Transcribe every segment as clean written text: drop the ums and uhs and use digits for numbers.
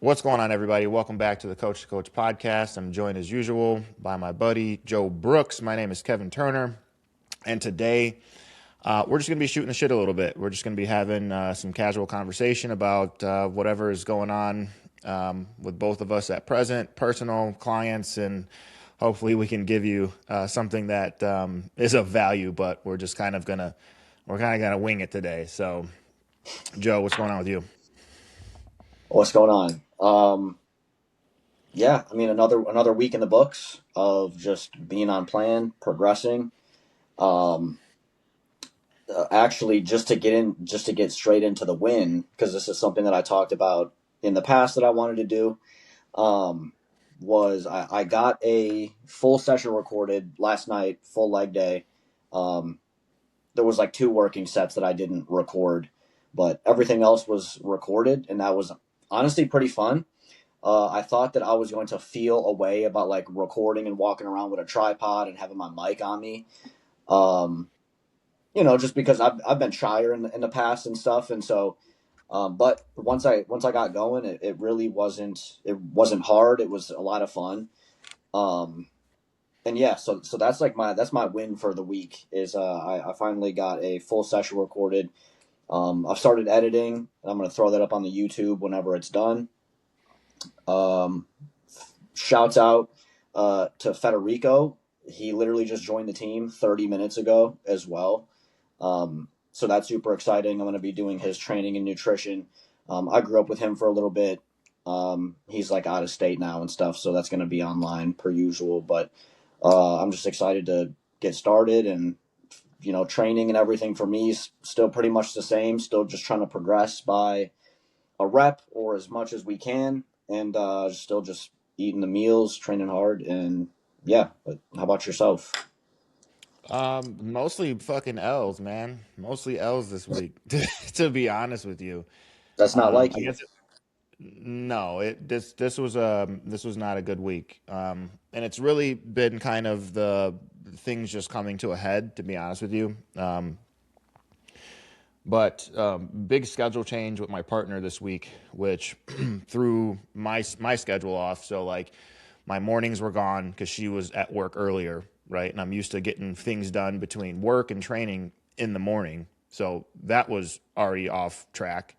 What's going on, everybody? Welcome back to the Coach to Coach podcast. I'm joined as usual by my buddy Joe Brooks. My name is Kevin Turner, and today we're just going to be shooting the shit a little bit. We're just going to be having some casual conversation about whatever is going on with both of us at present, personal, clients, and hopefully we can give you something that is of value. But we're kind of gonna wing it today. So, Joe, what's going on with you? What's going on? Yeah, I mean another week in the books of just being on plan, progressing. Um, Actually, just to get straight into the win, because this is something that I talked about in the past that I wanted to do. Um, was I got a full session recorded last night, full leg day. Um, there was like two working sets that I didn't record, but everything else was recorded, and that was honestly pretty fun. I thought that I was going to feel a way about like recording and walking around with a tripod and having my mic on me. Um, just because I've been shyer in the past and stuff, and so. But once I got going, it really wasn't hard. It was a lot of fun. Um, and yeah, so that's my win for the week is I finally got a full session recorded. I've started editing, and I'm gonna throw that up on the YouTube whenever it's done. Um, Shouts out to Federico. He literally just joined the team 30 minutes ago as well. So that's super exciting. I'm going to be doing his training and nutrition. I grew up with him for a little bit. He's like out of state now and stuff, so that's going to be online per usual. But I'm just excited to get started, and training and everything for me is still pretty much the same. Still just trying to progress by a rep or as much as we can, and still just eating the meals, training hard, and yeah. But how about yourself? Mostly fucking L's, man. Mostly L's this week, to be honest with you. That's not like I you. guess no, this was not a good week. And it's really been kind of the things just coming to a head, to be honest with you. But big schedule change with my partner this week, which threw my schedule off. So like my mornings were gone because she was at work earlier, right? And I'm used to getting things done between work and training in the morning. So that was already off track.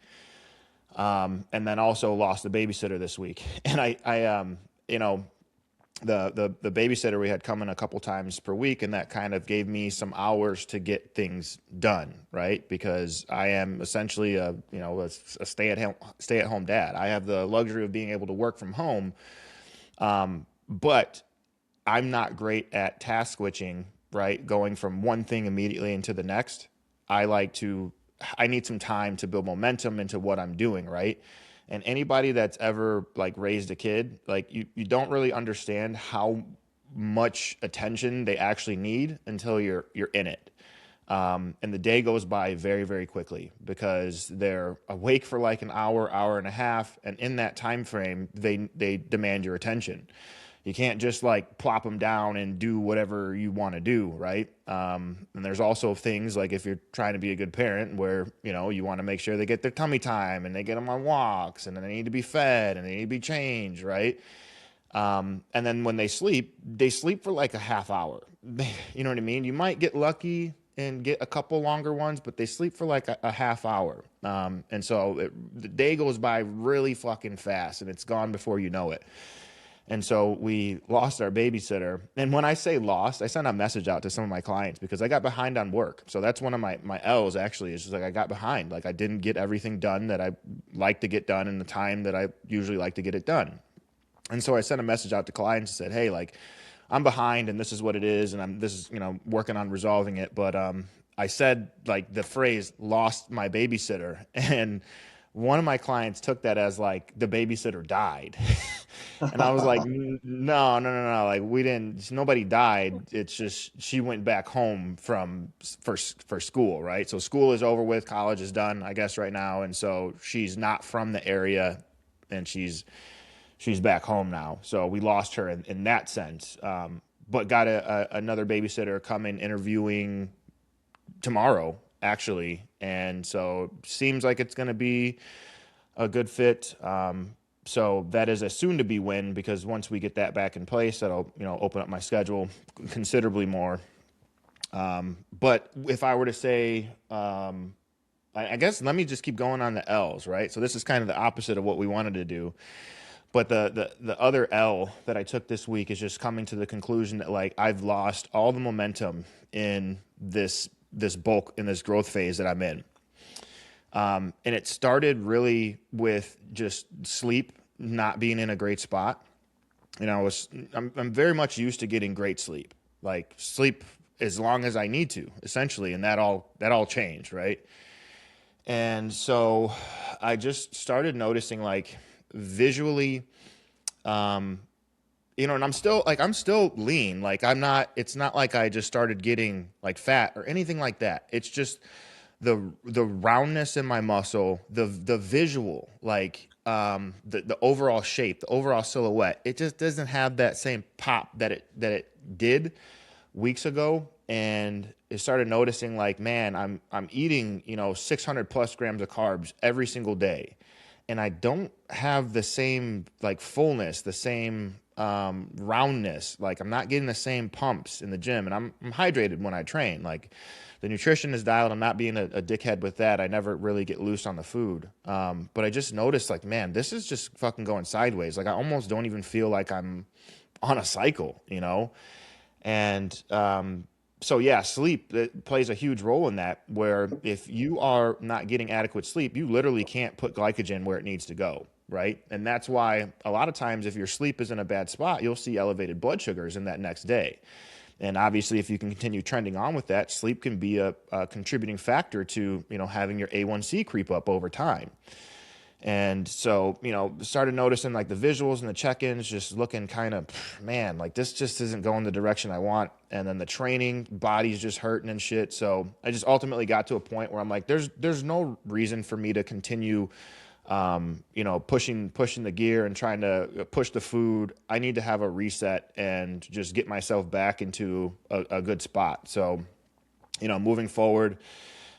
And then also lost the babysitter this week. And you know, the babysitter we had coming a couple times per week, and that kind of gave me some hours to get things done, right? Because I am essentially a stay at home dad. I have the luxury of being able to work from home, but I'm not great at task switching, right? Going from one thing immediately into the next. I like to, I need some time to build momentum into what I'm doing, right? And anybody that's ever like raised a kid, like you don't really understand how much attention they actually need until you're in it. And the day goes by very, very quickly because they're awake for like an hour, hour and a half, and in that time frame, they demand your attention. You can't just like plop them down and do whatever you want to do, right? And there's also things like if you're trying to be a good parent where you want to make sure they get their tummy time and they get them on walks and then they need to be fed and they need to be changed, right? And then when they sleep for like a half hour. You know what I mean? You might get lucky and get a couple longer ones, but they sleep for like a half hour. And so the day goes by really fucking fast and it's gone before you know it. And so we lost our babysitter. And when I say lost, I sent a message out to some of my clients because I got behind on work. So that's one of my L's actually, is just like I got behind. Like I didn't get everything done that I like to get done in the time that I usually like to get it done. And so I sent a message out to clients and said, hey, like I'm behind and this is what it is. And this is, working on resolving it. But I said like the phrase lost my babysitter. And one of my clients took that as like the babysitter died. And I was like, no, no, no, no. Like we didn't, nobody died. It's just, she went back home for school, right? So school is over with, college is done, I guess right now. And so she's not from the area and she's back home now. So we lost her in that sense. But got another babysitter coming interviewing tomorrow, actually. And so seems like it's going to be a good fit. So that is a soon to be win because once we get that back in place, that'll, open up my schedule considerably more. But if I were to say, I guess let me just keep going on the L's, right? So this is kind of the opposite of what we wanted to do. But the other L that I took this week is just coming to the conclusion that like I've lost all the momentum in this bulk in this growth phase that I'm in. And it started really with just sleep not being in a great spot. I'm very much used to getting great sleep, like sleep as long as I need to, essentially, and that all changed, right? And so I just started noticing like visually, um, and I'm still lean. Like it's not like I just started getting like fat or anything like that. It's just the roundness in my muscle, the visual, like the overall shape, the overall silhouette. It just doesn't have that same pop that it did weeks ago. And it started noticing like, man, I'm eating 600 plus grams of carbs every single day, and I don't have the same like fullness, the same roundness. Like I'm not getting the same pumps in the gym, and I'm hydrated when I train. Like the nutrition is dialed. I'm not being a dickhead with that. I never really get loose on the food. But I just noticed like, man, this is just fucking going sideways. Like I almost don't even feel like I'm on a cycle. And so yeah, sleep plays a huge role in that. Where if you are not getting adequate sleep, you literally can't put glycogen where it needs to go, right? And that's why a lot of times if your sleep is in a bad spot, you'll see elevated blood sugars in that next day. And obviously, if you can continue trending on with that, sleep can be a contributing factor to having your A1C creep up over time. And so, started noticing like the visuals and the check-ins just looking kind of, man, like this just isn't going the direction I want. And then the training, body's just hurting and shit. So I just ultimately got to a point where I'm like, there's no reason for me to continue, pushing the gear and trying to push the food. I need to have a reset and just get myself back into a good spot. So, moving forward,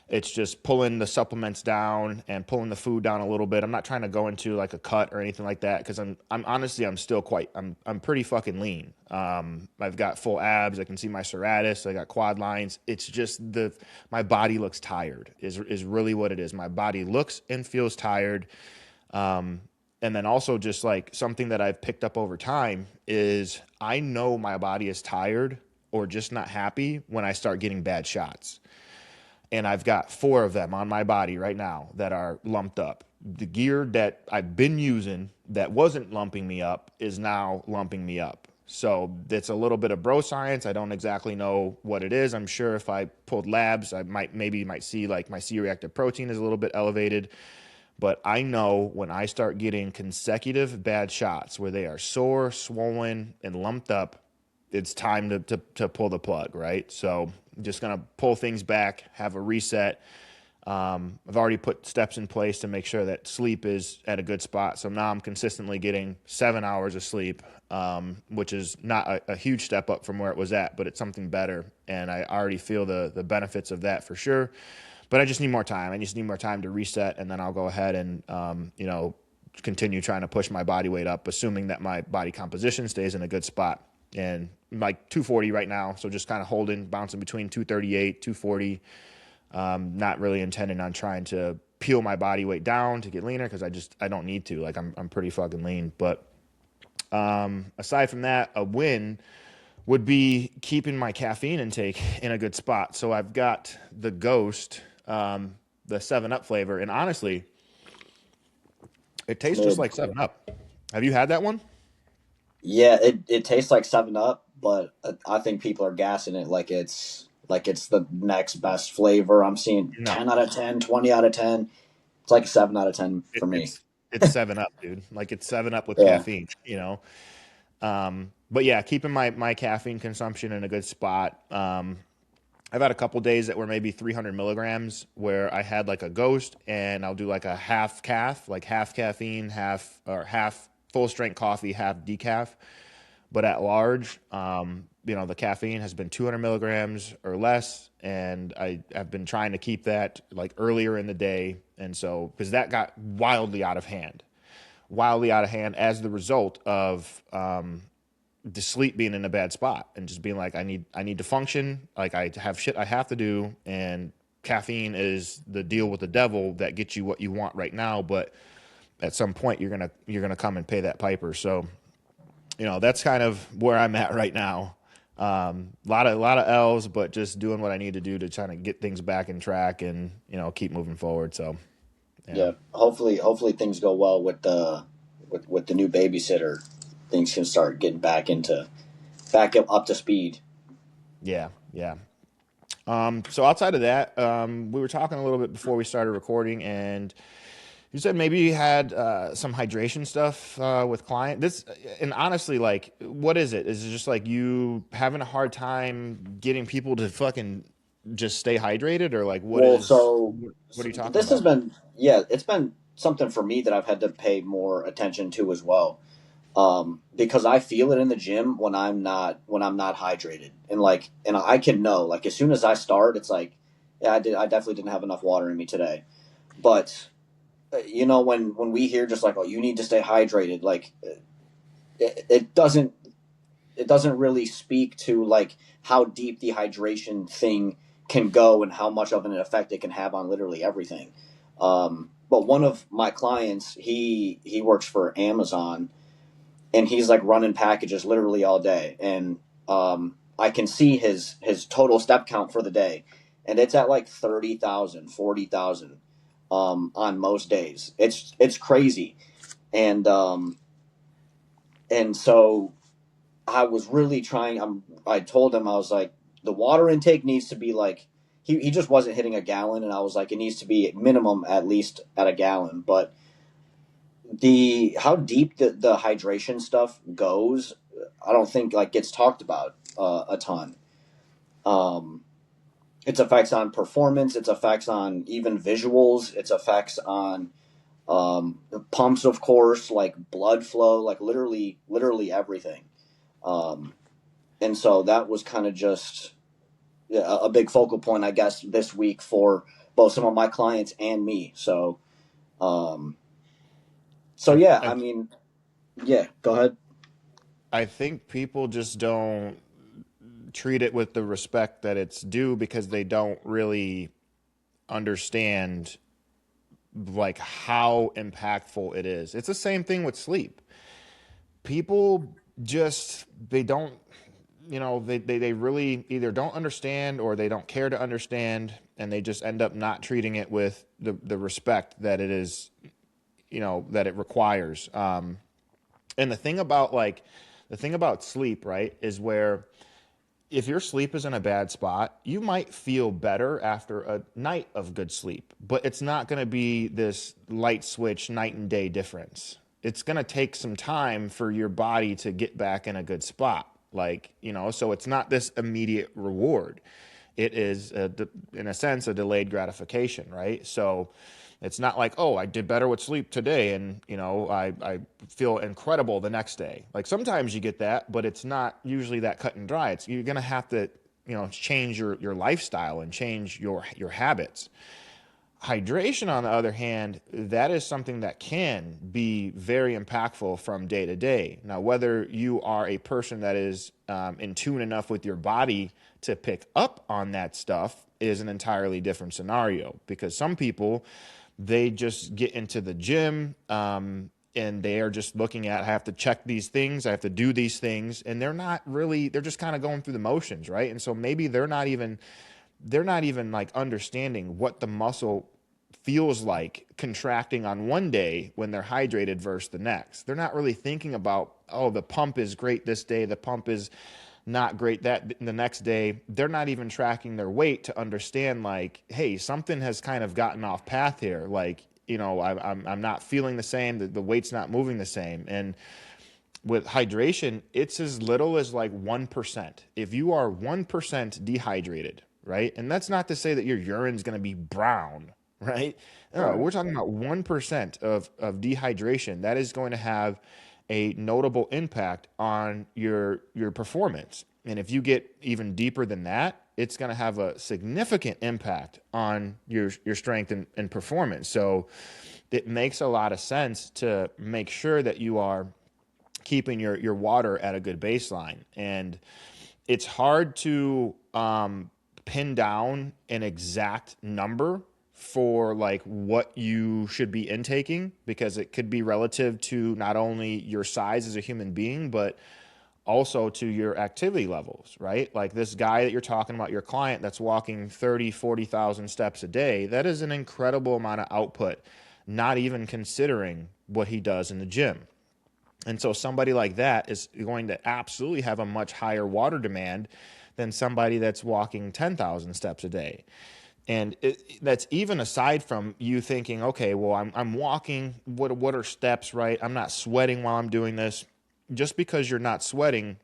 it's just pulling the supplements down and pulling the food down a little bit. I'm not trying to go into like a cut or anything like that because I'm honestly I'm still I'm pretty fucking lean. I've got full abs. I can see my serratus. I got quad lines. It's just my body looks tired is really what it is. My body looks and feels tired. And then also just like something that I've picked up over time is I know my body is tired or just not happy when I start getting bad shots. And I've got 4 of them on my body right now that are lumped up. The gear that I've been using that wasn't lumping me up is now lumping me up. So it's a little bit of bro science. I don't exactly know what it is. I'm sure if I pulled labs, I might see like my C-reactive protein is a little bit elevated. But I know when I start getting consecutive bad shots where they are sore, swollen, and lumped up, it's time to pull the plug, right? So I'm just going to pull things back, have a reset. I've already put steps in place to make sure that sleep is at a good spot. So now I'm consistently getting 7 hours of sleep, which is not a huge step up from where it was at, but it's something better. And I already feel the benefits of that for sure. But I just need more time. I just need more time to reset, and then I'll go ahead and, continue trying to push my body weight up, assuming that my body composition stays in a good spot. And I'm like 240 right now, so just kind of bouncing between 238, 240. Not really intending on trying to peel my body weight down to get leaner because I don't need to. Like I'm pretty fucking lean. But aside from that, a win would be keeping my caffeine intake in a good spot. So I've got the Ghost, the 7-Up flavor, and honestly, it tastes just Mid. like 7-Up. Have you had that one? Yeah, it tastes like 7 Up, but I think people are gassing it like it's the next best flavor. I'm seeing No, 10 out of 10, 20 out of 10. It's like a 7 out of 10 it, for me. it's it's 7-Up, dude. Like it's 7-Up with Yeah. caffeine. But yeah, keeping my caffeine consumption in a good spot. I've had a couple days that were maybe 300 milligrams where I had like a Ghost and I'll do like a like half caffeine, half full strength coffee, half decaf. But at large, the caffeine has been 200 milligrams or less. And have been trying to keep that like earlier in the day. And so, because that got wildly out of hand wildly out of hand as the result of the sleep being in a bad spot and just being like, I need to function. Like I have shit I have to do, and caffeine is the deal with the devil that gets you what you want right now. But at some point, you're gonna come and pay that piper. So, that's kind of where I'm at right now. Lot of L's, but just doing what I need to do to try to get things back in track and keep moving forward. So, yeah, Yeah. Hopefully things go well with the new babysitter. Things can start getting back up to speed. yeah, yeah. So outside of that, we were talking a little bit before we started recording, and you said maybe you had some hydration stuff with client. This, and honestly, like, what is it? Is it just like you having a hard time getting people to fucking just stay hydrated, or like Well, what are you talking this has about? been, it's been something for me that I've had to pay more attention to as well. Because I feel it in the gym when I'm not hydrated, and I can know, like, as soon as I start, it's like, yeah, I definitely didn't have enough water in me today. But when we hear just like, oh, you need to stay hydrated, like, it doesn't really speak to like how deep the hydration thing can go and how much of an effect it can have on literally everything. But one of my clients, he works for Amazon, and he's like running packages literally all day, and I can see his total step count for the day, and it's at like 30,000, 40,000, on most days. It's crazy. And um and so I was really trying. I told him, I was like, the water intake needs to be like, he just wasn't hitting a gallon, and I was like, it needs to be minimum at least at a gallon. But the how deep the hydration stuff goes, I don't think like gets talked about a ton. Um, its effects on performance, its effects on even visuals, its effects on pumps, of course, like blood flow, like literally everything. Um, and so that was kind of just, yeah, a big focal point, I guess, this week for both some of my clients and me. Um, so I yeah, I I mean, yeah, go ahead. I think people just don't treat it with the respect that it's due because they don't really understand like how impactful it is. It's the same thing with sleep. People just they don't they really either don't understand or they don't care to understand, and they just end up not treating it with the respect that it is, that it requires. And the thing about sleep, right, is where if your sleep is in a bad spot, you might feel better after a night of good sleep, but it's not going to be this light switch night and day difference. It's going to take some time for your body to get back in a good spot. Like, so it's not this immediate reward. It is, in a sense, a delayed gratification, right? So it's not like, oh, I did better with sleep today and, I feel incredible the next day. Like sometimes you get that, but it's not usually that cut and dry. You're going to have to, change your lifestyle and change your habits. Hydration, on the other hand, that is something that can be very impactful from day to day. Now, whether you are a person that is in tune enough with your body to pick up on that stuff is an entirely different scenario, because some people, they just get into the gym and they are just looking at, I have to check these things, I have to do these things, and they're just kind of going through the motions, right? And so maybe they're not even like understanding what the muscle feels like contracting on one day when they're hydrated versus the next. They're not really thinking about, oh, the pump is great this day, the pump is not great that the next day. They're not even tracking their weight to understand, like, hey, something has kind of gotten off path here. Like, I'm not feeling the same. The weight's not moving the same. And with hydration, it's as little as like 1%. If you are 1% dehydrated, right? And that's not to say that your urine's going to be brown, right? No, Right. we're talking about 1% of dehydration. That is going to have a notable impact on your performance. And if you get even deeper than that, it's going to have a significant impact on your strength and performance. So it makes a lot of sense to make sure that you are keeping your water at a good baseline. And it's hard to pin down an exact number for like what you should be intaking, because it could be relative to not only your size as a human being, but also to your activity levels, right? Like this guy that you're talking about, your client that's walking 30, 40,000 steps a day, that is an incredible amount of output, not even considering what he does in the gym. And so somebody like that is going to absolutely have a much higher water demand than somebody that's walking 10,000 steps a day. And that's even aside from you thinking, okay, well, I'm walking. What are steps, right? I'm not sweating while I'm doing this. Just because you're not sweating,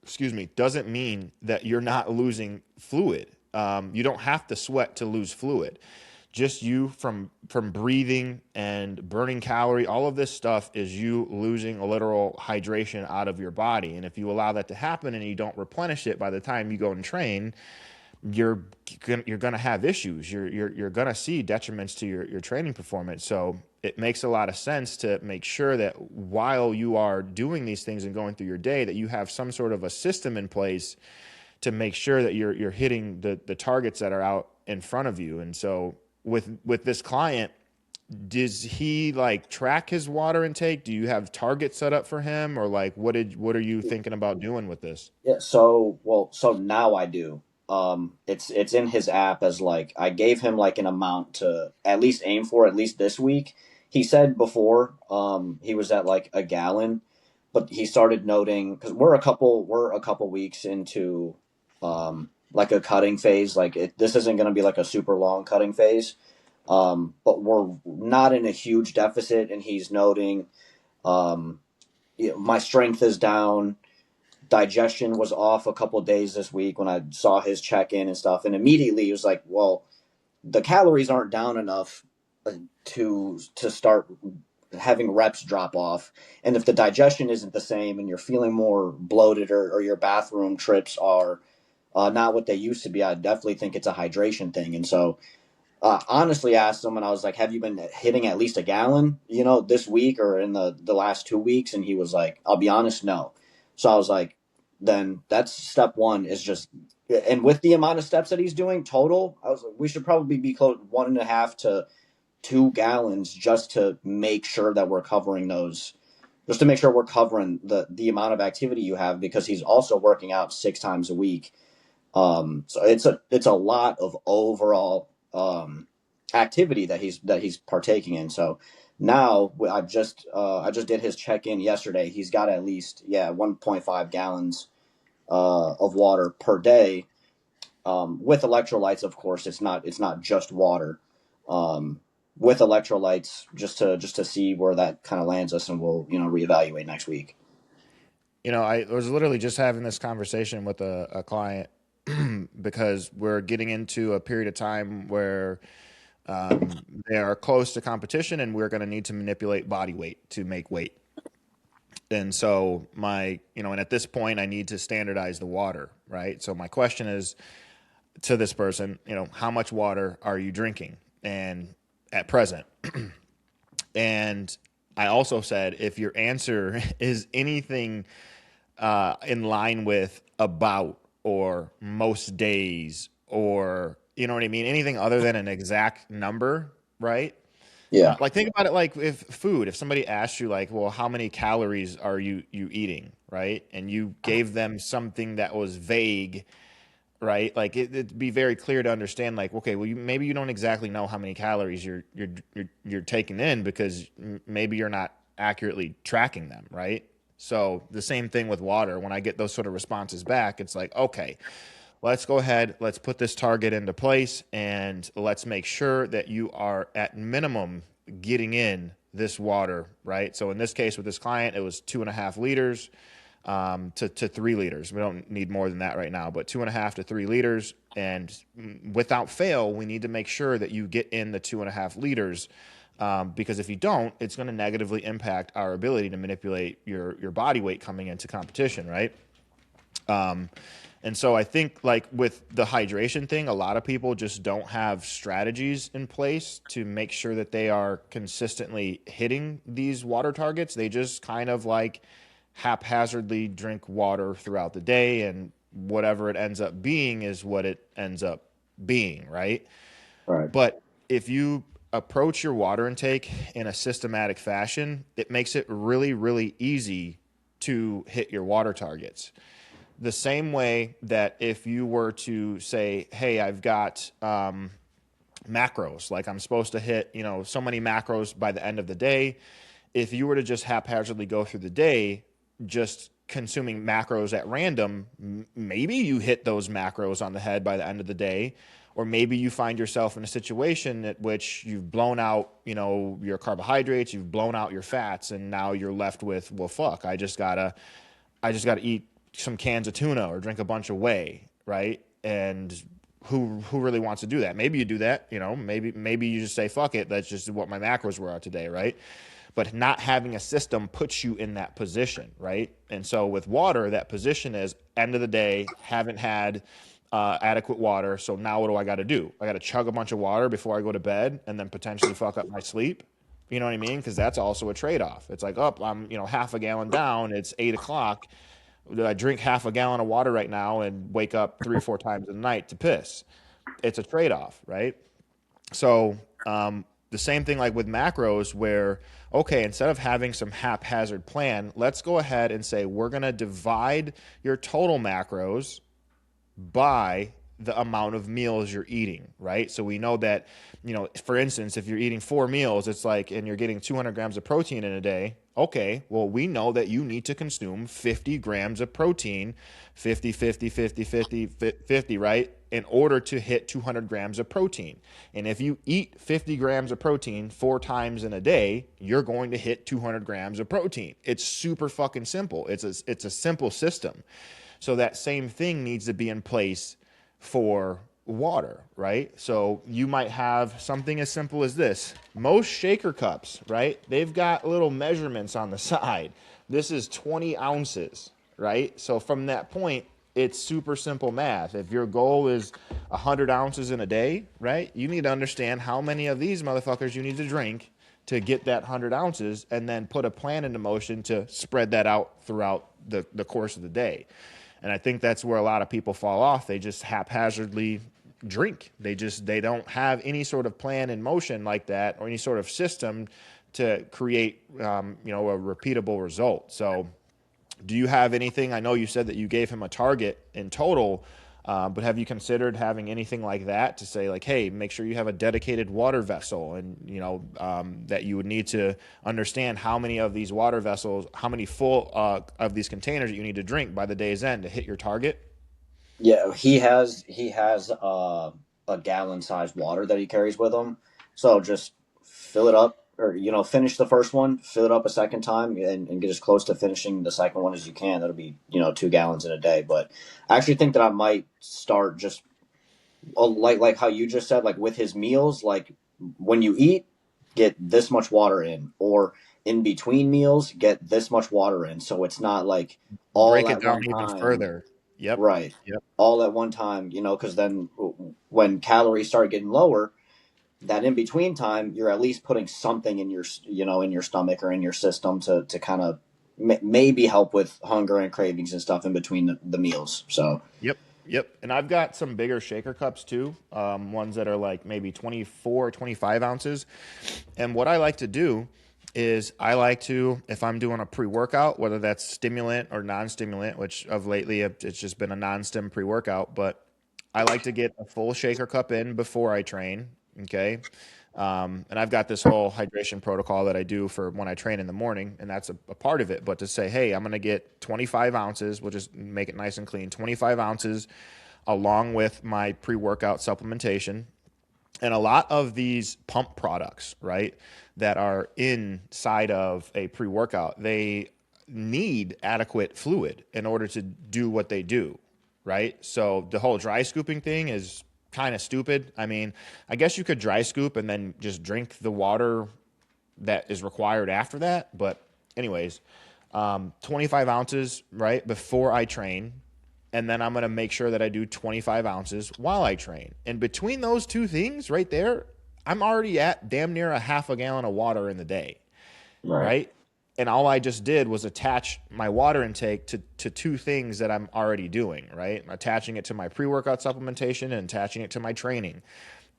excuse me, doesn't mean that you're not losing fluid. You don't have to sweat to lose fluid. Just you from breathing and burning calorie, all of this stuff is you losing a literal hydration out of your body. And if you allow that to happen and you don't replenish it by the time you go and train, you're gonna have issues. You're gonna see detriments to your training performance. So it makes a lot of sense to make sure that while you are doing these things and going through your day, that you have some sort of a system in place to make sure that you're hitting the targets that are out in front of you. And so with this client, does he like track his water intake? Do you have targets set up for him, or like what are you thinking about doing with this? Yeah, so now I do. It's in his app as like I gave him like an amount to at least aim for at least this week. He said before he was at like a gallon, but he started noting because we're a couple weeks into like a cutting phase. Like this isn't going to be like a super long cutting phase. But we're not in a huge deficit, and he's noting um, my strength is down, digestion was off a couple of days this week when I saw his check in and stuff. And immediately he was like, well, the calories aren't down enough to start having reps drop off. And if the digestion isn't the same and you're feeling more bloated, or your bathroom trips are not what they used to be, I definitely think it's a hydration thing. And so honestly asked him, and I was like, have you been hitting at least a gallon, this week or in the last 2 weeks? And he was like, I'll be honest, no. So I was like, then that's step one, is just, and with the amount of steps that he's doing total, I was like, we should probably be close 1.5 to 2 gallons, just to make sure that we're covering those, just to make sure we're covering the amount of activity you have, because he's also working out 6 times a week. So it's a lot of overall activity that he's partaking in. So now I just did his check in yesterday. He's got at least 1.5 gallons of water per day. With electrolytes, of course, it's not just water. With electrolytes, just to see where that kind of lands us, and we'll reevaluate next week. I was literally just having this conversation with a client because we're getting into a period of time where they are close to competition and we're going to need to manipulate body weight to make weight. And so and at this point I need to standardize the water, right? So my question is to this person, how much water are you drinking and at present? And I also said, if your answer is anything in line with about or most days, or you know what I mean, anything other than an exact number, right? Yeah. Like think about it like if somebody asked you like, well, how many calories are you eating, right? And you gave them something that was vague, right? Like it'd be very clear to understand like, okay, well, maybe you don't exactly know how many calories you're taking in, because maybe you're not accurately tracking them, right? So the same thing with water. When I get those sort of responses back, it's like, okay, let's go ahead, let's put this target into place, and let's make sure that you are at minimum getting in this water, right? So in this case with this client, it was 2.5 liters to 3 liters. We don't need more than that right now, but 2.5 to 3 liters. And without fail, we need to make sure that you get in the 2.5 liters, because if you don't, it's going to negatively impact our ability to manipulate your body weight coming into competition, right? And so I think like with the hydration thing, a lot of people just don't have strategies in place to make sure that they are consistently hitting these water targets. They just kind of like haphazardly drink water throughout the day, and whatever it ends up being is what it ends up being, right? Right. But if you approach your water intake in a systematic fashion, it makes it really, really easy to hit your water targets. The same way that if you were to say, hey, I've got macros, like I'm supposed to hit, so many macros by the end of the day. If you were to just haphazardly go through the day, just consuming macros at random, maybe you hit those macros on the head by the end of the day. Or maybe you find yourself in a situation at which you've blown out, your carbohydrates, you've blown out your fats, and now you're left with, well, fuck, I just gotta eat some cans of tuna or drink a bunch of whey, right? And who really wants to do that? Maybe you do that, maybe you just say fuck it, that's just what my macros were out today, right? But not having a system puts you in that position, right? And so with water, that position is end of the day, haven't had adequate water, so now what do I got to do? I got to chug a bunch of water before I go to bed and then potentially fuck up my sleep. You know what I mean? Because that's also a trade-off. It's like, oh, I'm half a gallon down. It's 8 o'clock. I drink half a gallon of water right now and wake up 3 or 4 times a night to piss. It's a trade-off, right? So the same thing like with macros, where okay, instead of having some haphazard plan, let's go ahead and say we're going to divide your total macros by the amount of meals you're eating, right? So we know that, for instance, if you're eating 4 meals, it's like, and you're getting 200 grams of protein in a day. Okay, well, we know that you need to consume 50 grams of protein, 50, 50, 50, 50, 50, right? In order to hit 200 grams of protein. And if you eat 50 grams of protein 4 times in a day, you're going to hit 200 grams of protein. It's super fucking simple. It's a simple system. So that same thing needs to be in place for water, right? So you might have something as simple as this. Most shaker cups, right? They've got little measurements on the side. This is 20 ounces, right? So from that point, it's super simple math. If your goal is 100 ounces in a day, right? You need to understand how many of these motherfuckers you need to drink to get that 100 ounces, and then put a plan into motion to spread that out throughout the course of the day. And I think that's where a lot of people fall off. They just haphazardly drink. They don't have any sort of plan in motion like that, or any sort of system to create a repeatable result. So do you have anything? I know you said that you gave him a target in total, but have you considered having anything like that to say like, hey, make sure you have a dedicated water vessel, and that you would need to understand how many of these water vessels, how many full of these containers that you need to drink by the day's end to hit your target? Yeah, he has a gallon sized water that he carries with him. So just fill it up, or finish the first one, fill it up a second time, and get as close to finishing the second one as you can. That'll be 2 gallons in a day. But I actually think that I might start just like how you just said, like with his meals, like when you eat, get this much water in, or in between meals, get this much water in. So it's not like all Break it at down one even time. further. Yep. Right. Yep. All at one time, because then when calories start getting lower, that in between time, you're at least putting something in your stomach or in your system to kind of maybe help with hunger and cravings and stuff in between the meals. So, Yep. Yep. And I've got some bigger shaker cups too, ones that are like maybe 24, 25 ounces. And what I like to do is I like to, if I'm doing a pre-workout, whether that's stimulant or non-stimulant, which of lately it's just been a non-stim pre-workout, but I like to get a full shaker cup in before I train. Okay. And I've got this whole hydration protocol that I do for when I train in the morning, and that's a part of it. But to say, hey, I'm going to get 25 ounces, we'll just make it nice and clean, 25 ounces along with my pre workout supplementation. And a lot of these pump products, right, that are inside of a pre workout, they need adequate fluid in order to do what they do, right? So the whole dry scooping thing is kind of stupid. I mean, I guess you could dry scoop and then just drink the water that is required after that. But, anyways, 25 ounces, right, before I train. and then I'm going to make sure that I do 25 ounces while I train. And between those two things right there, I'm already at damn near a half a gallon of water in the day, Right. right? And all I just did was attach my water intake to two things that I'm already doing, right? Attaching it to my pre-workout supplementation and attaching it to my training.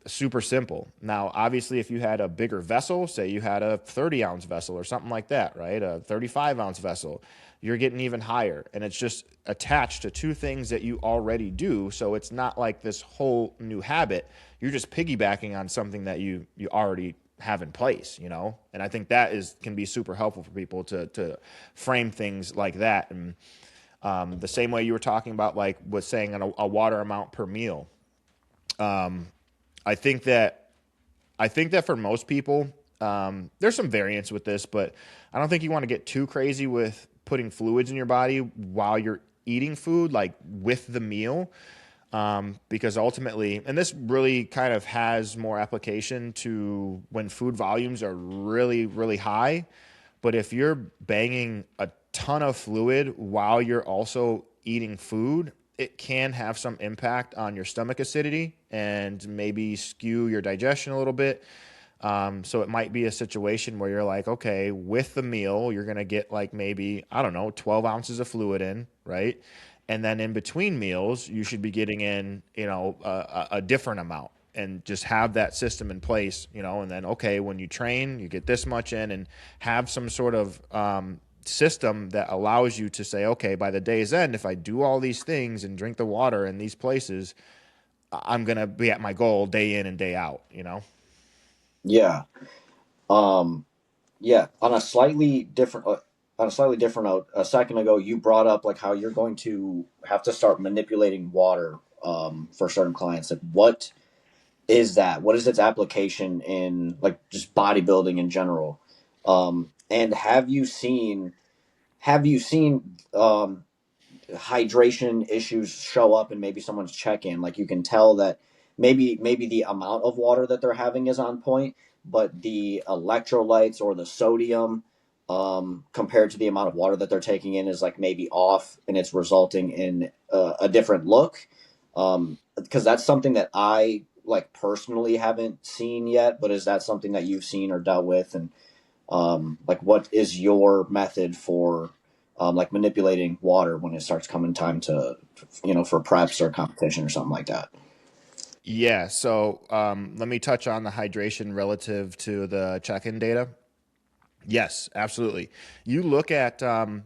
Super simple. Now, obviously, if you had a bigger vessel, say you had a 30-ounce vessel or something like that, right? A 35-ounce vessel, you're getting even higher. And it's just attached to two things that you already do. So it's not like this whole new habit. You're just piggybacking on something that you already have in place, you know? And I think that can be super helpful for people to frame things like that. And the same way you were talking about, like, was saying a water amount per meal. I think that for most people, there's some variance with this, but I don't think you want to get too crazy with putting fluids in your body while you're eating food, like with the meal, because ultimately, and this really kind of has more application to when food volumes are really, really high. But if you're banging a ton of fluid while you're also eating food, it can have some impact on your stomach acidity and maybe skew your digestion a little bit. So it might be a situation where you're like, okay, with the meal, you're going to get like maybe, I don't know, 12 ounces of fluid in, right? And then in between meals, you should be getting in, a different amount and just have that system in place, and then, okay, when you train, you get this much in and have some sort of system that allows you to say, okay, by the day's end, if I do all these things and drink the water in these places, I'm going to be at my goal day in and day out. Yeah. Um, yeah. On a slightly different note, a second ago, you brought up like how you're going to have to start manipulating water for certain clients. Like, what is that? What is its application in like just bodybuilding in general? And have you seen hydration issues show up in maybe someone's check-in? Like you can tell that maybe the amount of water that they're having is on point, but the electrolytes or the sodium compared to the amount of water that they're taking in is like maybe off, and it's resulting in a different look. Because that's something that I like personally haven't seen yet, but is that something that you've seen or dealt with? And like, what is your method for like manipulating water when it starts coming time to, for preps or competition or something like that? Yeah. So let me touch on the hydration relative to the check-in data. Yes, absolutely. You look at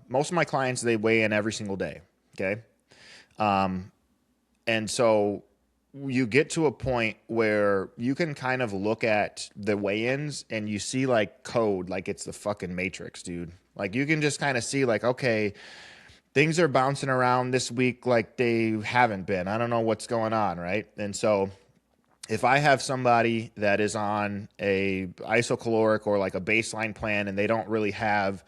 most of my clients, they weigh in every single day. Okay. And so you get to a point where you can kind of look at the weigh-ins and you see like code, like it's the fucking Matrix, dude. Like you can just kind of see like, okay, things are bouncing around this week like they haven't been. I don't know what's going on, right? And so if I have somebody that is on a isocaloric or like a baseline plan and they don't really have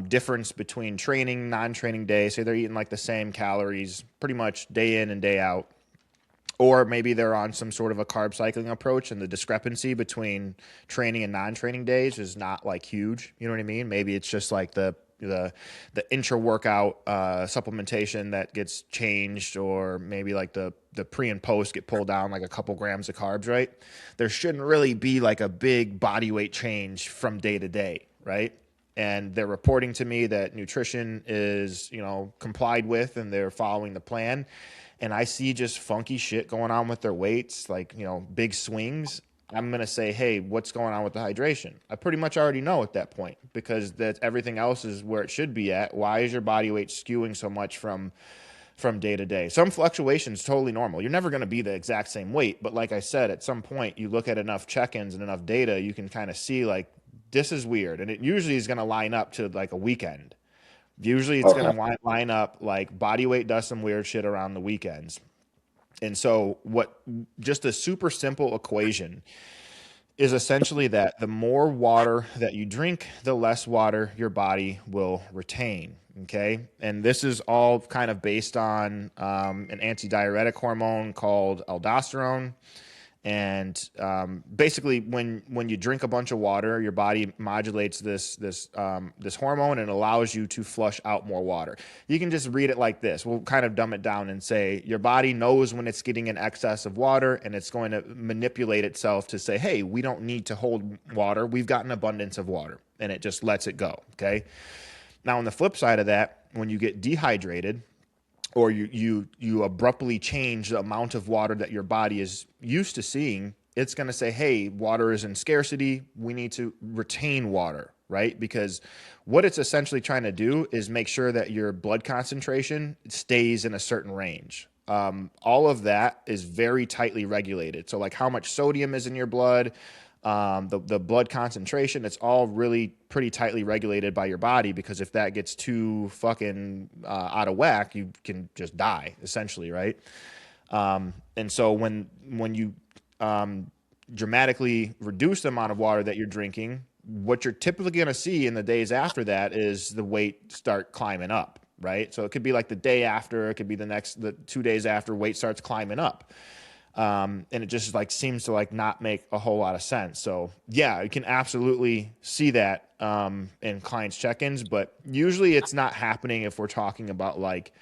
difference between training, non-training days, say they're eating like the same calories pretty much day in and day out, or maybe they're on some sort of a carb cycling approach and the discrepancy between training and non-training days is not like huge. You know what I mean? Maybe it's just like the intra-workout supplementation that gets changed, or maybe like the pre and post get pulled down like a couple grams of carbs, right? There shouldn't really be like a big body weight change from day to day, right? And they're reporting to me that nutrition is, complied with and they're following the plan. And I see just funky shit going on with their weights, like, big swings. I'm going to say, hey, what's going on with the hydration? I pretty much already know at that point because that everything else is where it should be at. Why is your body weight skewing so much from day to day? Some fluctuations totally normal. You're never going to be the exact same weight, but like I said, at some point you look at enough check-ins and enough data, you can kind of see like this is weird, and it usually is going to line up to like a weekend. Usually it's Okay. going to line up like body weight does some weird shit around the weekends. And so just a super simple equation is essentially that the more water that you drink, the less water your body will retain. Okay. And this is all kind of based on an antidiuretic hormone called aldosterone. And basically, when you drink a bunch of water, your body modulates this hormone and allows you to flush out more water. You can just read it like this. We'll kind of dumb it down and say your body knows when it's getting an excess of water, and it's going to manipulate itself to say, hey, we don't need to hold water. We've got an abundance of water, and it just lets it go. Okay. Now, on the flip side of that, when you get dehydrated, or you abruptly change the amount of water that your body is used to seeing, it's going to say, hey, water is in scarcity. We need to retain water, right? Because what it's essentially trying to do is make sure that your blood concentration stays in a certain range. All of that is very tightly regulated. So like how much sodium is in your blood, the blood concentration, it's all really pretty tightly regulated by your body, because if that gets too fucking out of whack, you can just die essentially, right? And so when you dramatically reduce the amount of water that you're drinking, what you're typically going to see in the days after that is the weight start climbing up, right? So it could be like the day after, it could be the 2 days after, weight starts climbing up. And it just like seems to like not make a whole lot of sense. So yeah, you can absolutely see that in clients' check-ins, but usually it's not happening if we're talking about like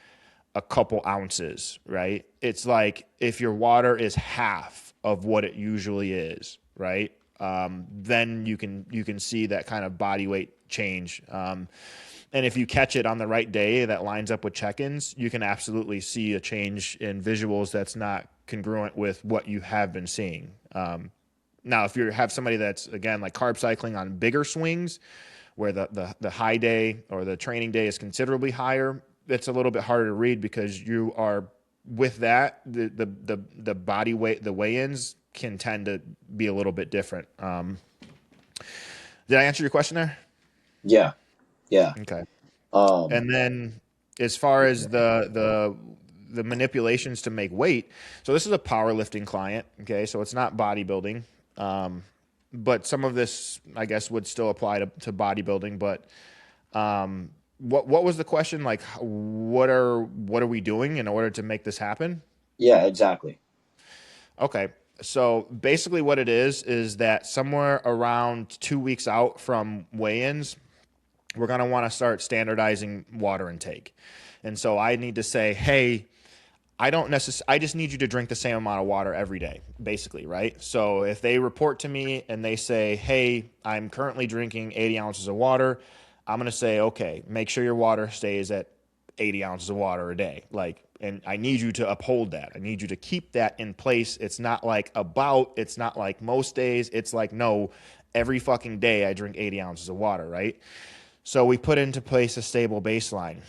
a couple ounces, right? It's like if your water is half of what it usually is, right? Then you can see that kind of body weight change. And if you catch it on the right day that lines up with check-ins, you can absolutely see a change in visuals that's not congruent with what you have been seeing. Now, if you have somebody that's, again, like carb cycling on bigger swings, where the high day or the training day is considerably higher, it's a little bit harder to read, because you are with that, the body weight, the weigh-ins can tend to be a little bit different. Did I answer your question there? Yeah. Yeah. Okay. Um, And then as far as the manipulations to make weight, so this is a powerlifting client, okay? So it's not bodybuilding. But some of this, I guess, would still apply to bodybuilding. But what was the question? Like, what are we doing in order to make this happen? yeah, exactly. Okay. So basically what it is that somewhere around 2 weeks out from weigh-ins, we're going to want to start standardizing water intake. And so I need to say, hey, I just need you to drink the same amount of water every day, basically, right? So if they report to me and they say, hey, I'm currently drinking 80 ounces of water, I'm going to say, okay, make sure your water stays at 80 ounces of water a day. Like, and I need you to uphold that. I need you to keep that in place. It's not like it's not like most days. It's like, no, every fucking day I drink 80 ounces of water, right? So we put into place a stable baseline.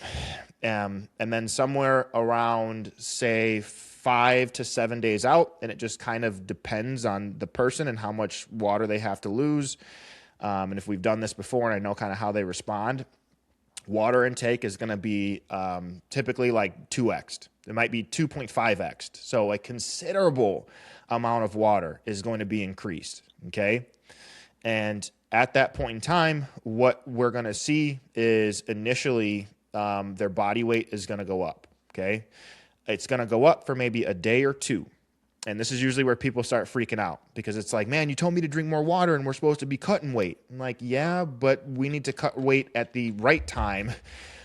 And then somewhere around, say, 5 to 7 days out, and it just kind of depends on the person and how much water they have to lose. And if we've done this before and I know kind of how they respond, water intake is going to be typically like 2x. It might be 2.5x. So a considerable amount of water is going to be increased, okay? And at that point in time, what we're going to see is initially their body weight is going to go up, okay? It's going to go up for maybe a day or two. And this is usually where people start freaking out, because it's like, man, you told me to drink more water and we're supposed to be cutting weight. I'm like, yeah, but we need to cut weight at the right time,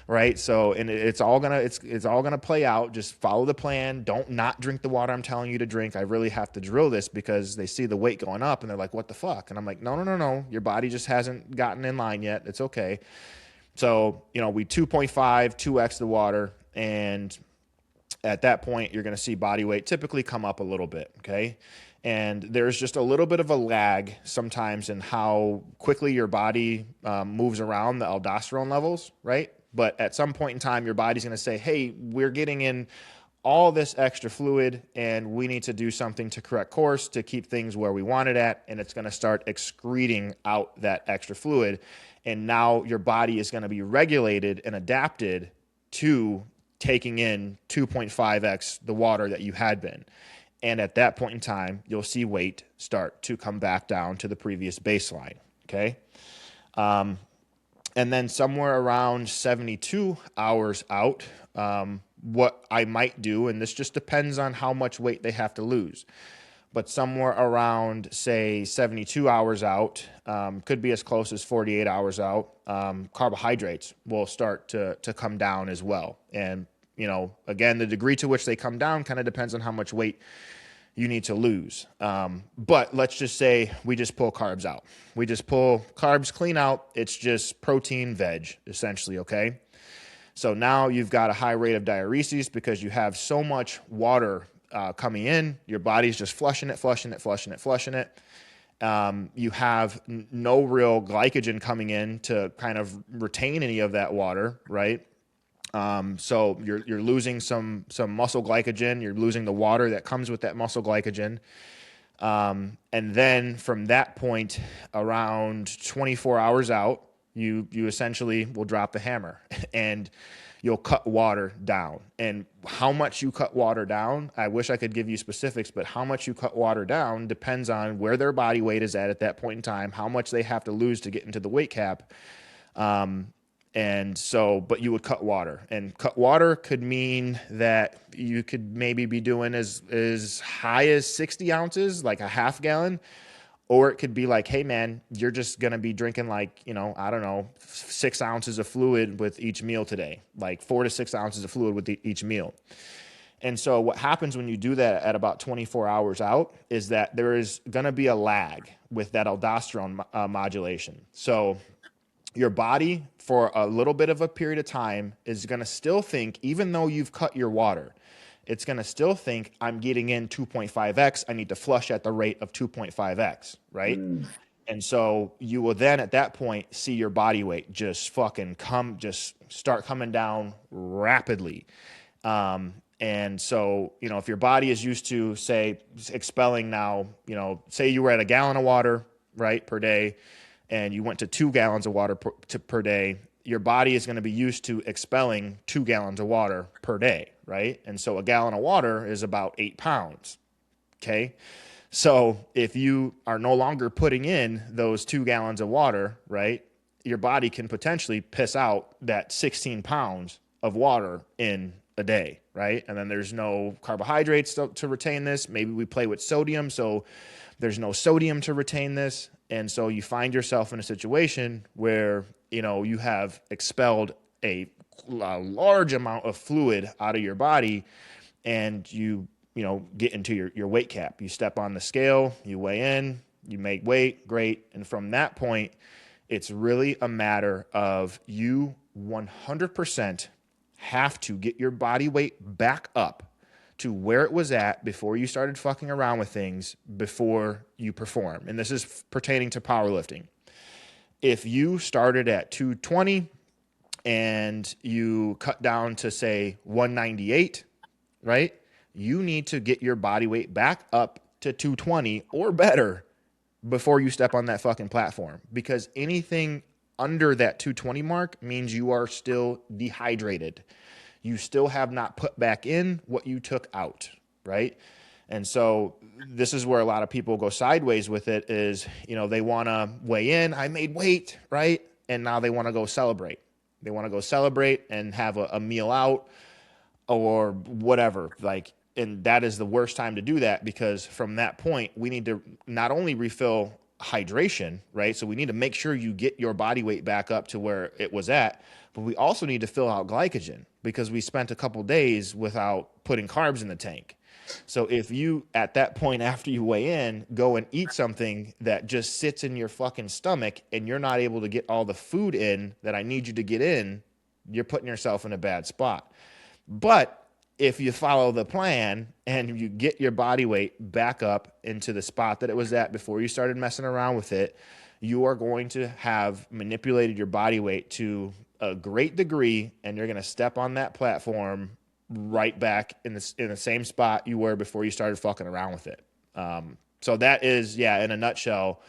right? So, and it's all gonna play out. Just follow the plan. Don't not drink the water I'm telling you to drink. I really have to drill this, because they see the weight going up and they're like, what the fuck? And I'm like, no. Your body just hasn't gotten in line yet. It's okay. So, we 2.5, 2x the water, and at that point, you're going to see body weight typically come up a little bit, okay? And there's just a little bit of a lag sometimes in how quickly your body moves around the aldosterone levels, right? But at some point in time, your body's going to say, hey, we're getting in all this extra fluid and we need to do something to correct course to keep things where we want it at. And it's going to start excreting out that extra fluid. And now your body is going to be regulated and adapted to taking in 2.5x the water that you had been. And at that point in time, you'll see weight start to come back down to the previous baseline, okay? And then somewhere around 72 hours out, what I might do, and this just depends on how much weight they have to lose, but somewhere around, say, 72 hours out, could be as close as 48 hours out, carbohydrates will start to come down as well. And, again, the degree to which they come down kind of depends on how much weight you need to lose. But let's just say we just pull carbs out. We just pull carbs clean out. It's just protein, veg, essentially, okay? So now you've got a high rate of diuresis because you have so much water coming in. Your body's just flushing it. You have no real glycogen coming in to kind of retain any of that water, right? So you're losing some muscle glycogen. You're losing the water that comes with that muscle glycogen. And then from that point, around 24 hours out, you essentially will drop the hammer and you'll cut water down. And how much you cut water down, I wish I could give you specifics, but how much you cut water down depends on where their body weight is at that point in time, how much they have to lose to get into the weight cap. And so, but you would cut water, and cut water could mean that you could maybe be doing as high as 60 ounces, like a half gallon, or it could be like, hey man, you're just going to be drinking like, I don't know, 6 ounces of fluid with each meal today, like 4 to 6 ounces of fluid with each meal. And so what happens when you do that at about 24 hours out is that there is going to be a lag with that aldosterone modulation. So your body, for a little bit of a period of time, is going to still think, even though you've cut your water, it's going to still think, I'm getting in 2.5x. I need to flush at the rate of 2.5x, right? And so you will then at that point see your body weight just start coming down rapidly. And so, if your body is used to, say, expelling now, say you were at a gallon of water, right, per day, and you went to 2 gallons of water per day, your body is going to be used to expelling 2 gallons of water per day, right? And so a gallon of water is about 8 pounds, okay? So if you are no longer putting in those 2 gallons of water, right, your body can potentially piss out that 16 pounds of water in a day, right? And then there's no carbohydrates to retain this. Maybe we play with sodium, so there's no sodium to retain this. And so you find yourself in a situation where, you have expelled a large amount of fluid out of your body, and you get into your weight cap. You step on the scale, you weigh in, you make weight, great. And from that point, it's really a matter of you 100% have to get your body weight back up to where it was at before you started fucking around with things before you perform. And this is pertaining to powerlifting. If you started at 220 and you cut down to, say, 198, right? You need to get your body weight back up to 220 or better before you step on that fucking platform, because anything under that 220 mark means you are still dehydrated. You still have not put back in what you took out, right? And so this is where a lot of people go sideways with it is, they want to weigh in. I made weight, right? And now they want to go celebrate. They want to go celebrate and have a meal out or whatever. And that is the worst time to do that, because from that point, we need to not only refill hydration, right? So we need to make sure you get your body weight back up to where it was at, but we also need to fill out glycogen because we spent a couple days without putting carbs in the tank. So if you, at that point after you weigh in, go and eat something that just sits in your fucking stomach and you're not able to get all the food in that I need you to get in, you're putting yourself in a bad spot. But if you follow the plan and you get your body weight back up into the spot that it was at before you started messing around with it, you are going to have manipulated your body weight to a great degree, and you're going to step on that platform right back in the same spot you were before you started fucking around with it. So that is, in a nutshell,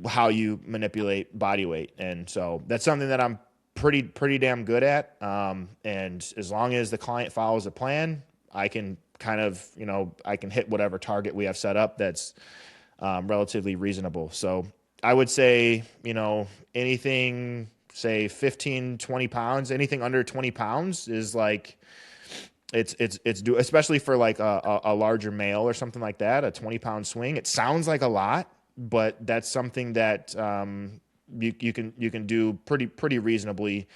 how you manipulate body weight. And so that's something that I'm pretty damn good at. And as long as the client follows a plan, I can kind of, I can hit whatever target we have set up that's relatively reasonable. So I would say, anything, say 15, 20 pounds, anything under 20 pounds is like, especially for like a larger male or something like that, a 20-pound swing. It sounds like a lot, but that's something that you can do pretty reasonably.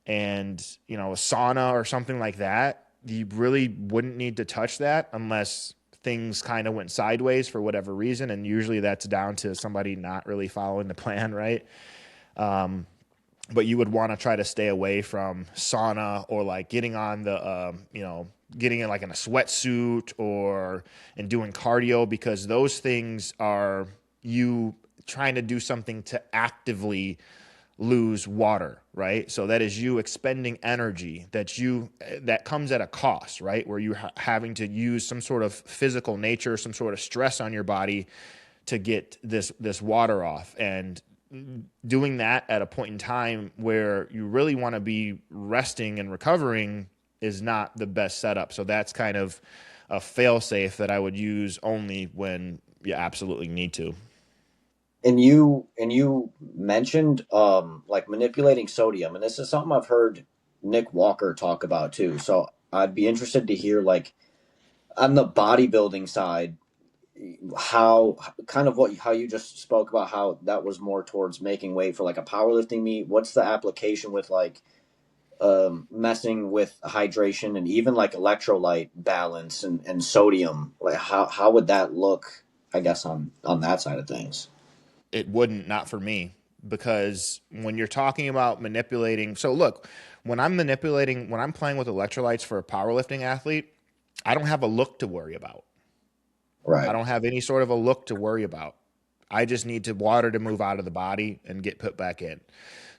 And a sauna or something like that, you really wouldn't need to touch that unless things kind of went sideways for whatever reason. And usually that's down to somebody not really following the plan, right? But you would want to try to stay away from sauna or like getting on the getting in like in a sweatsuit or and doing cardio, because those things are you trying to do something to actively lose water, right? So that is you expending energy that comes at a cost, right? Where you having to use some sort of physical nature, some sort of stress on your body to get this water off. And doing that at a point in time where you really want to be resting and recovering is not the best setup. So that's kind of a fail safe that I would use only when you absolutely need to. And you mentioned like manipulating sodium, and this is something I've heard Nick Walker talk about too. So I'd be interested to hear, like, on the bodybuilding side, how kind of how you just spoke about, how that was more towards making weight for like a powerlifting meet. What's the application with like messing with hydration and even like electrolyte balance and sodium? Like how would that look, I guess, on that side of things? It wouldn't, not for me, because when you're talking about manipulating, so look, when I'm playing with electrolytes for a powerlifting athlete, I don't have a look to worry about. I Right. don't have any sort of a look to worry about. I just need water to move out of the body and get put back in.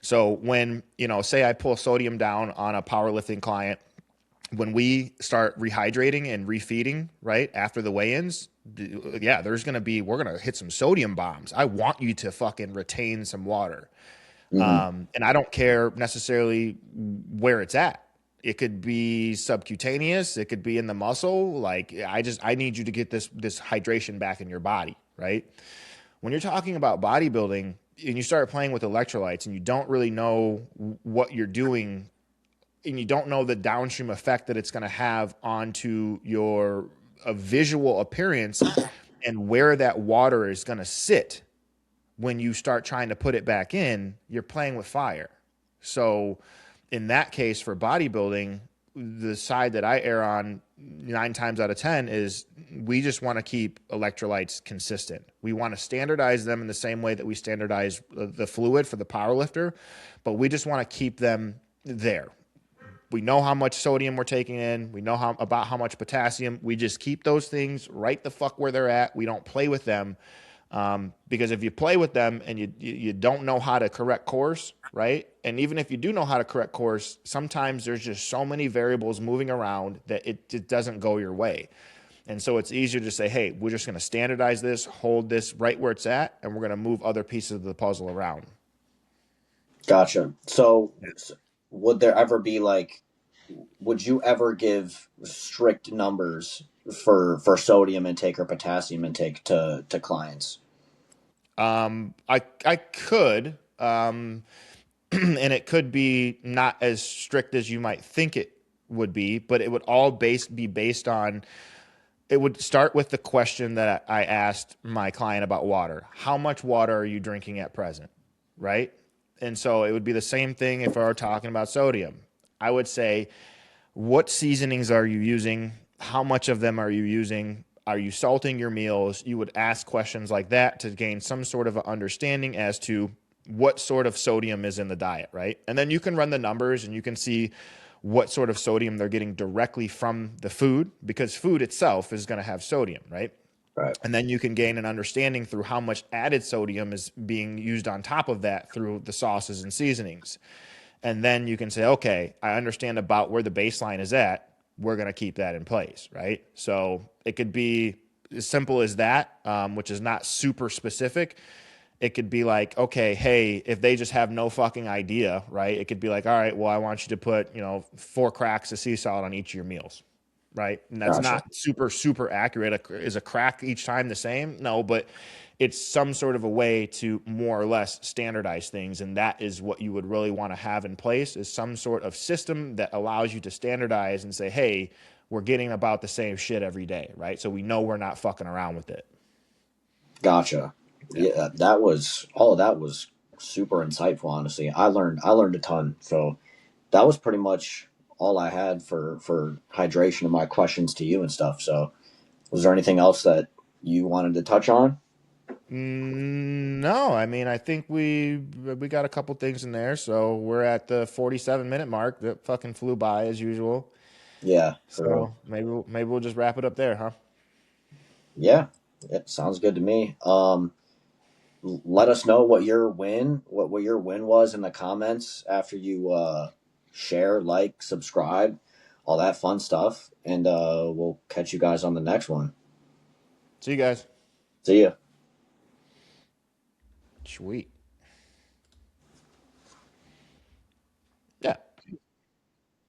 So when, say I pull sodium down on a powerlifting client, when we start rehydrating and refeeding, right, after the weigh-ins, yeah, we're going to hit some sodium bombs. I want you to fucking retain some water. Hmm. And I don't care necessarily where it's at. It could be subcutaneous. It could be in the muscle. Like I need you to get this hydration back in your body, right? When you're talking about bodybuilding and you start playing with electrolytes and you don't really know what you're doing and you don't know the downstream effect that it's going to have onto your visual appearance and where that water is going to sit when you start trying to put it back in, you're playing with fire. So in that case for bodybuilding, the side that I err on 9 times out of 10 is we just want to keep electrolytes consistent. We want to standardize them in the same way that we standardize the fluid for the power lifter, but we just want to keep them there. We know how much sodium we're taking in. We know about how much potassium. We just keep those things right the fuck where they're at. We don't play with them, because if you play with them and you don't know how to correct course, right? And even if you do know how to correct course, sometimes there's just so many variables moving around that it doesn't go your way. And so it's easier to say, hey, we're just going to standardize this, hold this right where it's at, and we're going to move other pieces of the puzzle around. Gotcha. So would there ever be like, would you ever give strict numbers for sodium intake or potassium intake to clients? I could, and it could be not as strict as you might think it would be, but it would all be based on. It would start with the question that I asked my client about water. How much water are you drinking at present, right? And so it would be the same thing if I were talking about sodium. I would say, what seasonings are you using? How much of them are you using? Are you salting your meals? You would ask questions like that to gain some sort of an understanding as to what sort of sodium is in the diet, right? And then you can run the numbers and you can see what sort of sodium they're getting directly from the food, because food itself is going to have sodium, right? Right. And then you can gain an understanding through how much added sodium is being used on top of that through the sauces and seasonings. And then you can say, okay, I understand about where the baseline is at. We're going to keep that in place, right? So it could be as simple as that, which is not super specific. It could be like, okay, hey, if they just have no fucking idea, right? It could be like, all right, well, I want you to put, 4 cracks of sea salt on each of your meals, right? And that's Gotcha. not super accurate. Is a crack each time the same? No, but it's some sort of a way to more or less standardize things. And that is what you would really want to have in place, is some sort of system that allows you to standardize and say, hey, we're getting about the same shit every day, right? So we know we're not fucking around with it. Gotcha. Yeah. Yeah, that was all of that was super insightful. Honestly, I learned a ton. So that was pretty much all I had for hydration and my questions to you and stuff. So was there anything else that you wanted to touch on? No, I mean, I think we got a couple things in there, so we're at the 47-minute mark. That fucking flew by as usual. Yeah, for real. So maybe we'll just wrap it up there, huh? Yeah, it sounds good to me. Let us know what your win was in the comments after you share, like, subscribe, all that fun stuff, and we'll catch you guys on the next one. See you guys. See ya. Sweet.